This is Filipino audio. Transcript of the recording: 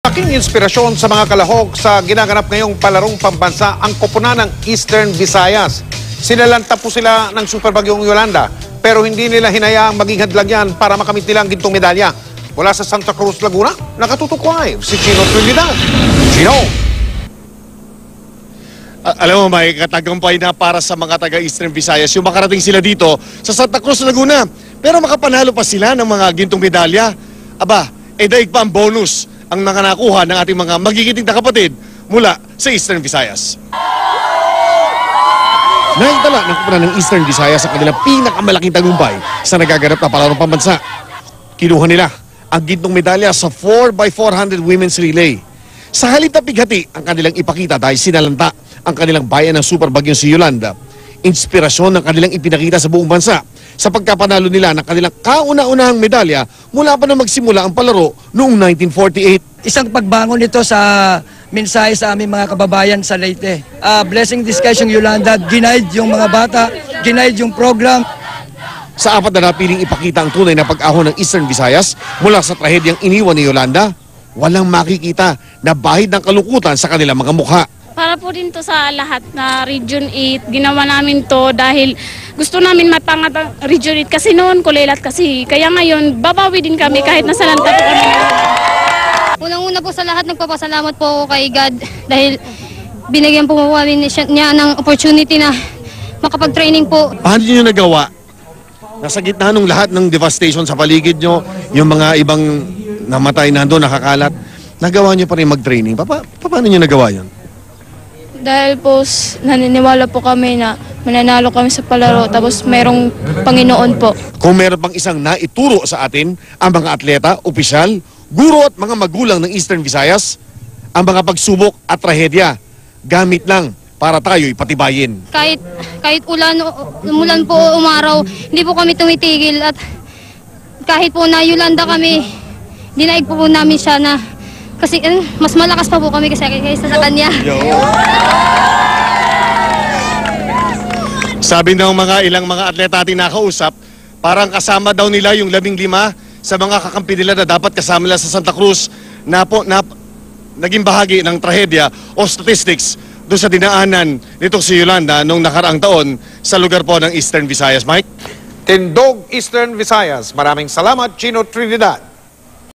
Laking inspirasyon sa mga kalahok sa ginaganap ngayong palarong pambansa ang koponan ng Eastern Visayas. Sinalanta po sila ng Super Bagyong Yolanda pero hindi nila hinayaang maging hadlang yan para makamit nila ang gintong medalya. Mula sa Santa Cruz, Laguna, nakatutok live si Chino Trinidad. Chino! Alam mo, may katagumpay na para sa mga taga-Eastern Visayas yung makarating sila dito sa Santa Cruz, Laguna. Pero makapanalo pa sila ng mga gintong medalya. Aba, daig pa ang bonus ang mga nakuha ng ating mga magigiting na kapatid mula sa Eastern Visayas. Naitala ng koponan ng Eastern Visayas sa kanilang pinakamalaking tagumpay sa nagaganap na palarong pambansa. Kinuha nila ang gintong medalya sa 4x400 women's relay. Sa halip na pighati ang kanilang ipakita dahil sinalanta ang kanilang bayan ng Super Bagyong si Yolanda. Inspirasyon ng kanilang ipinakita sa buong bansa sa pagkapanalo nila ng kanilang kauna-unahang medalya mula pa na magsimula ang palaro noong 1948. Isang pagbangon nito sa mensahe sa aming mga kababayan sa Leyte. Blessing discussion Yolanda, ginaid yung mga bata, ginaid yung program. Sa apat na napiling ipakita ang tunay na pag-ahon ng Eastern Visayas mula sa trahedyang iniwan ni Yolanda, walang makikita na bahid ng kalungkutan sa kanilang mga mukha. Para po din to sa lahat na Region 8, ginawa namin to dahil gusto namin mapangat ang Region 8 kasi noon kulilat kasi. Kaya ngayon, babawi din kami kahit nasa lanta po kami. Unang-una po sa lahat, nagpapasalamat po ako kay God dahil binigyan po kami niya ng opportunity na makapag-training po. Paano niyo nagawa? Nasa gitna ng lahat ng devastation sa paligid nyo, yung mga ibang namatay na doon, nakakalat, nagawa niyo pa rin mag-training. Paano niyo nagawa yun? Dahil po naniniwala po kami na mananalo kami sa palaro tapos merong Panginoon po. Kung meron pang isang naituro sa atin, ang mga atleta, opisyal, guro at mga magulang ng Eastern Visayas, ang mga pagsubok at trahedya, gamit lang para tayo ipatibayin. Kahit umulan po o umaraw, hindi po kami tumitigil at kahit po na Yolanda kami, dinaig po namin siya na kasi mas malakas pa po kami kaysa sa kanya. Sabi ng ilang mga atleta ating nakausap, parang kasama daw nila yung 15 sa mga kakampi nila na dapat kasama nila sa Santa Cruz na naging bahagi ng trahedya o statistics doon sa dinaanan nitong si Yolanda noong nakaraang taon sa lugar po ng Eastern Visayas. Mike? Tindog, Eastern Visayas. Maraming salamat, Chino Trinidad.